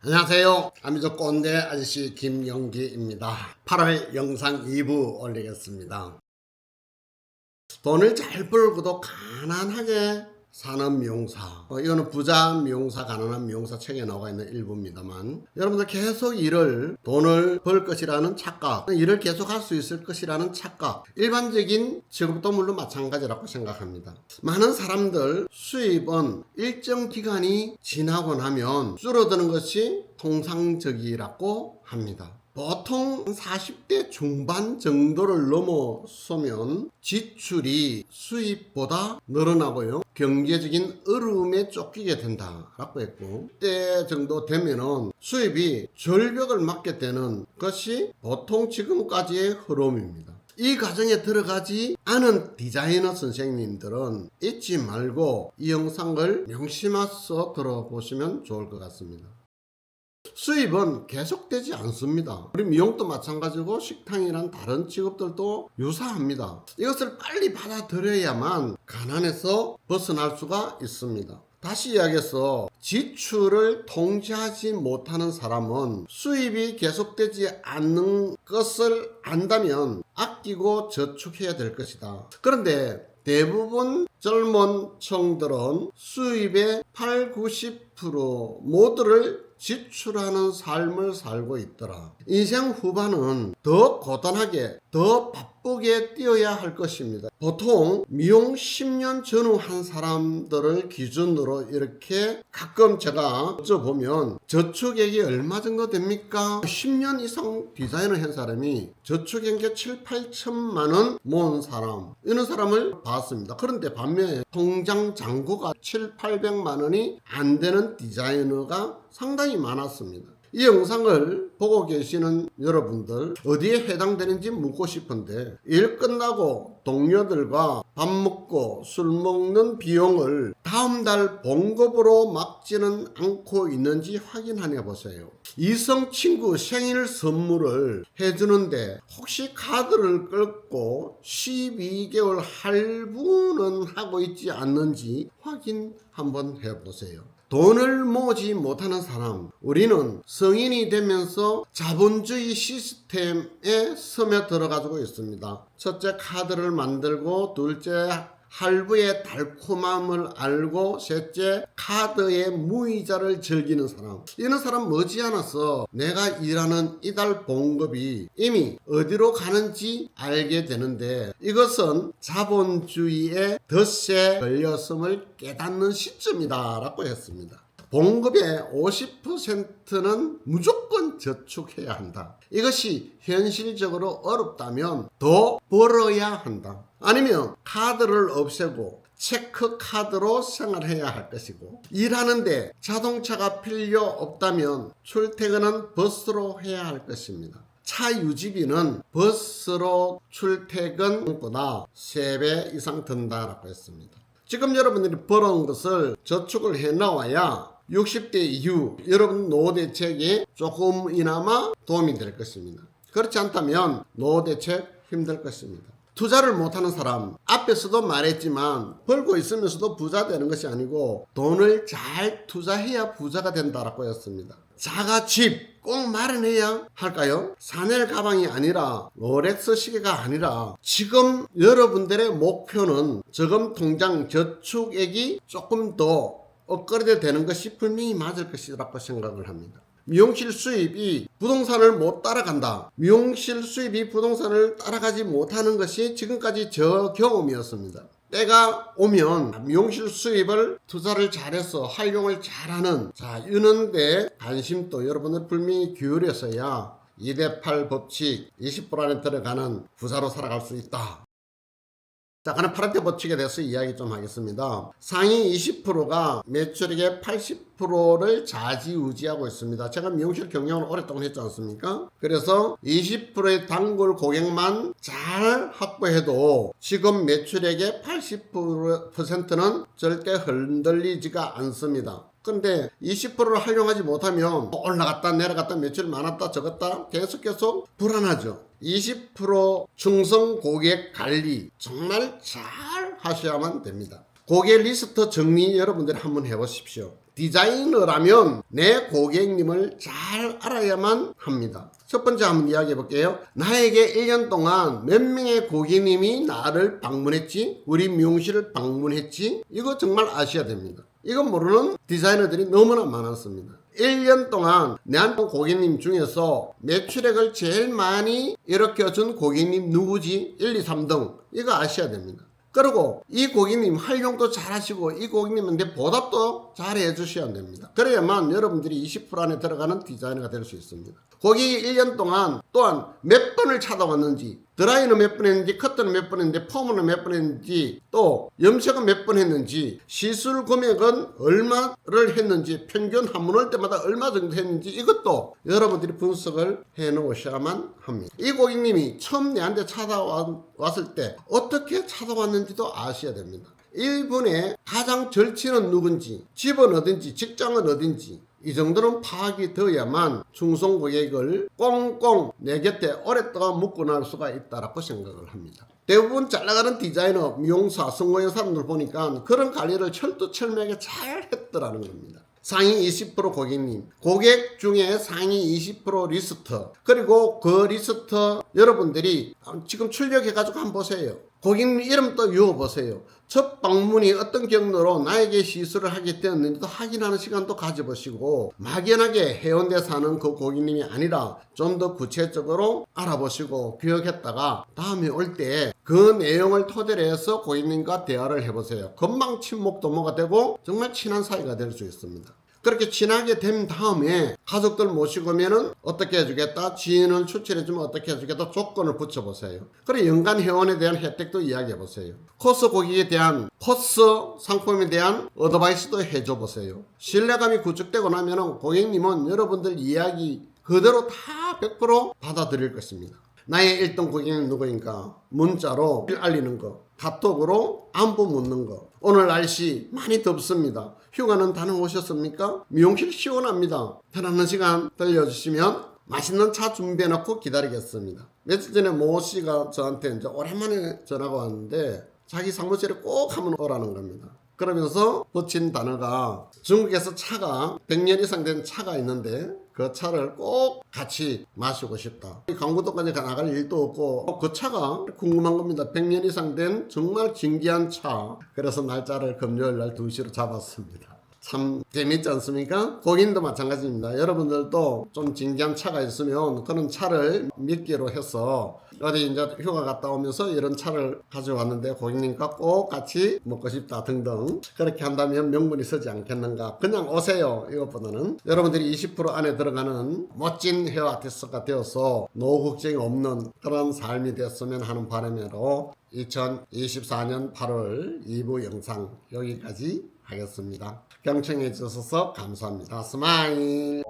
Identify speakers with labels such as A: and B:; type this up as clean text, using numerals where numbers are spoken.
A: 안녕하세요. 아미족 꼰대 아저씨 김영기입니다. 8월 영상 2부 올리겠습니다. 돈을 잘 벌고도 가난하게 사는 미용사, 이거는 부자 미용사, 가난한 미용사 책에 나와 있는 일부입니다만, 여러분들 계속 돈을 벌 것이라는 착각, 일을 계속 할 수 있을 것이라는 착각, 일반적인 직업도 물론 마찬가지라고 생각합니다. 많은 사람들 수입은 일정 기간이 지나고 나면 줄어드는 것이 통상적이라고 합니다. 보통 40대 중반 정도를 넘어서면 지출이 수입보다 늘어나고요, 경제적인 어려움에 쫓기게 된다라고 했고, 그때 정도 되면은 수입이 절벽을 맞게 되는 것이 보통 지금까지의 흐름입니다. 이 과정에 들어가지 않은 디자이너 선생님들은 잊지 말고 이 영상을 명심해서 들어보시면 좋을 것 같습니다. 수입은 계속되지 않습니다. 우리 미용도 마찬가지고 식당이란 다른 직업들도 유사합니다. 이것을 빨리 받아들여야만 가난에서 벗어날 수가 있습니다. 다시 이야기해서 지출을 통제하지 못하는 사람은 수입이 계속되지 않는 것을 안다면 아끼고 저축해야 될 것이다. 그런데 대부분 젊은 층들은 수입의 80~90% 모두를 지출하는 삶을 살고 있더라. 인생 후반은 더 고단하게, 더 바쁘게 뛰어야 할 것입니다. 보통 미용 10년 전후 한 사람들을 기준으로 이렇게 가끔 제가 여쭤보면 저축액이 얼마 정도 됩니까? 10년 이상 디자인을 한 사람이 저축액 게 7~8천만 원 모은 사람, 이런 사람을 봤습니다. 그런데 반면에 통장 잔고가 700~800만 원이 안 되는 디자이너가 상당히 많았습니다. 이 영상을 보고 계시는 여러분들 어디에 해당되는지 묻고 싶은데, 일 끝나고 동료들과 밥 먹고 술 먹는 비용을 다음 달 봉급으로 막지는 않고 있는지 확인해 보세요. 이성 친구 생일 선물을 해주는데 혹시 카드를 끌고 12개월 할부는 하고 있지 않는지 확인 한번 해보세요. 돈을 모으지 못하는 사람, 우리는 성인이 되면서 자본주의 시스템에 스며들어가지고 있습니다. 첫째, 카드를 만들고, 둘째, 할부의 달콤함을 알고, 셋째, 카드의 무이자를 즐기는 사람. 이런 사람 머지않아서 내가 일하는 이달 봉급이 이미 어디로 가는지 알게 되는데, 이것은 자본주의의 덫에 걸렸음을 깨닫는 시점이다 라고 했습니다. 봉급의 50%는 무조건 저축해야 한다. 이것이 현실적으로 어렵다면 더 벌어야 한다. 아니면 카드를 없애고 체크카드로 생활해야 할 것이고, 일하는데 자동차가 필요 없다면 출퇴근은 버스로 해야 할 것입니다. 차 유지비는 버스로 출퇴근보다 3배 이상 든다라고 했습니다. 지금 여러분들이 벌어온 것을 저축을 해 나와야 60대 이후 여러분 노후 대책에 조금이나마 도움이 될 것입니다. 그렇지 않다면 노후 대책 힘들 것입니다. 투자를 못하는 사람, 앞에서도 말했지만 벌고 있으면서도 부자 되는 것이 아니고 돈을 잘 투자해야 부자가 된다라고 했습니다. 자가집 꼭 마련해야 할까요? 샤넬 가방이 아니라 롤렉스 시계가 아니라 지금 여러분들의 목표는 저금 통장 저축액이 조금 더 업그레이드 되는 것이 분명히 맞을 것이라고 생각을 합니다. 미용실 수입이 부동산을 못 따라간다. 미용실 수입이 부동산을 따라가지 못하는 것이 지금까지 저 경험이었습니다. 때가 오면 미용실 수입을 투자를 잘해서 활용을 잘하는, 이런데 관심도 여러분들 분명히 기울여서야 2대8 법칙 20% 안에 들어가는 부자로 살아갈 수 있다. 자, 그럼 8대 법칙에 대해서 이야기 좀 하겠습니다. 상위 20%가 매출액의 80%를 좌지우지하고 있습니다. 제가 미용실 경영을 오랫동안 했지 않습니까? 그래서 20%의 단골 고객만 잘 확보해도 지금 매출액의 80%는 절대 흔들리지가 않습니다. 근데 20%를 활용하지 못하면 올라갔다 내려갔다 매출 많았다 적었다 계속 불안하죠. 20% 충성 고객 관리 정말 잘 하셔야만 됩니다. 고객 리스트 정리 여러분들이 한번 해보십시오. 디자이너라면 내 고객님을 잘 알아야만 합니다. 첫 번째 한번 이야기해 볼게요. 나에게 1년 동안 몇 명의 고객님이 나를 방문했지? 우리 미용실을 방문했지? 이거 정말 아셔야 됩니다. 이거 모르는 디자이너들이 너무나 많았습니다. 1년 동안 내한테 고객님 중에서 매출액을 제일 많이 일으켜준 고객님 누구지? 1, 2, 3등. 이거 아셔야 됩니다. 그리고 이 고객님 활용도 잘하시고 이 고객님한테 보답도 잘 해주셔야 됩니다. 그래야만 여러분들이 20% 안에 들어가는 디자이너가 될 수 있습니다. 고객이 1년 동안 또한 몇 번을 찾아왔는지, 드라이는 몇 번 했는지, 커트는 몇 번 했는지, 펌은 몇 번 했는지, 또 염색은 몇 번 했는지, 시술 금액은 얼마를 했는지, 평균 한 번 올 때마다 얼마 정도 했는지 이것도 여러분들이 분석을 해 놓으셔야만 합니다. 이 고객님이 처음 내한테 찾아왔을 때 어떻게 찾아왔는지도 아셔야 됩니다. 이분의 가장 절친은 누군지, 집은 어딘지, 직장은 어딘지 이 정도는 파악이 되어야만 충성 고객을 꽁꽁 내 곁에 오랫동안 묵고 날 수가 있다라고 생각을 합니다. 대부분 잘 나가는 디자이너, 미용사, 성공한 사람들 보니까 그런 관리를 철두철미하게 잘 했더라는 겁니다. 상위 20% 고객님, 고객 중에 상위 20% 리스트, 그리고 그 리스트 여러분들이 지금 출력해가지고 한번 보세요. 고객님 이름도 외워보세요. 첫 방문이 어떤 경로로 나에게 시술을 하게 되었는지도 확인하는 시간도 가져보시고, 막연하게 해운대 사는 그 고객님이 아니라 좀 더 구체적으로 알아보시고 기억했다가 다음에 올 때 그 내용을 토대로 해서 고객님과 대화를 해보세요. 금방 친목 도모가 되고 정말 친한 사이가 될 수 있습니다. 그렇게 친하게 된 다음에 가족들 모시고 오면은 어떻게 해주겠다, 지인을 추천해주면 어떻게 해주겠다, 조건을 붙여보세요. 그리고 연간 회원에 대한 혜택도 이야기해보세요. 코스 고객에 대한 코스 상품에 대한 어드바이스도 해줘보세요. 신뢰감이 구축되고 나면은 고객님은 여러분들 이야기 그대로 다 100% 받아들일 것입니다. 나의 1등 고객은 누구인가? 문자로 알리는 거, 카톡으로 안부 묻는 거. 오늘 날씨 많이 덥습니다. 휴가는 다녀오셨습니까? 미용실 시원합니다. 편안한 시간 들려주시면 맛있는 차 준비해놓고 기다리겠습니다. 며칠 전에 모 씨가 저한테 이제 오랜만에 전화가 왔는데 자기 사무실에 꼭 한번 오라는 겁니다. 그러면서 붙인 단어가 중국에서 차가 100년 이상 된 차가 있는데 그 차를 꼭 같이 마시고 싶다. 강부도까지 나갈 일도 없고 그 차가 궁금한 겁니다. 100년 이상 된 정말 진귀한 차. 그래서 날짜를 금요일 날 2시로 잡았습니다. 참 재밌지 않습니까? 고객님도 마찬가지입니다. 여러분들도 좀 진귀한 차가 있으면 그런 차를 몇 개로 해서 어디 이제 휴가 갔다 오면서 이런 차를 가져왔는데 고객님과 꼭 같이 먹고 싶다 등등 그렇게 한다면 명분이 서지 않겠는가. 그냥 오세요. 이것보다는 여러분들이 20% 안에 들어가는 멋진 헤어 아티스트가 되어서 노후 걱정이 없는 그런 삶이 됐으면 하는 바람으로 2024년 8월 2부 영상 여기까지 하겠습니다. 경청해 주셔서 감사합니다. 스마일.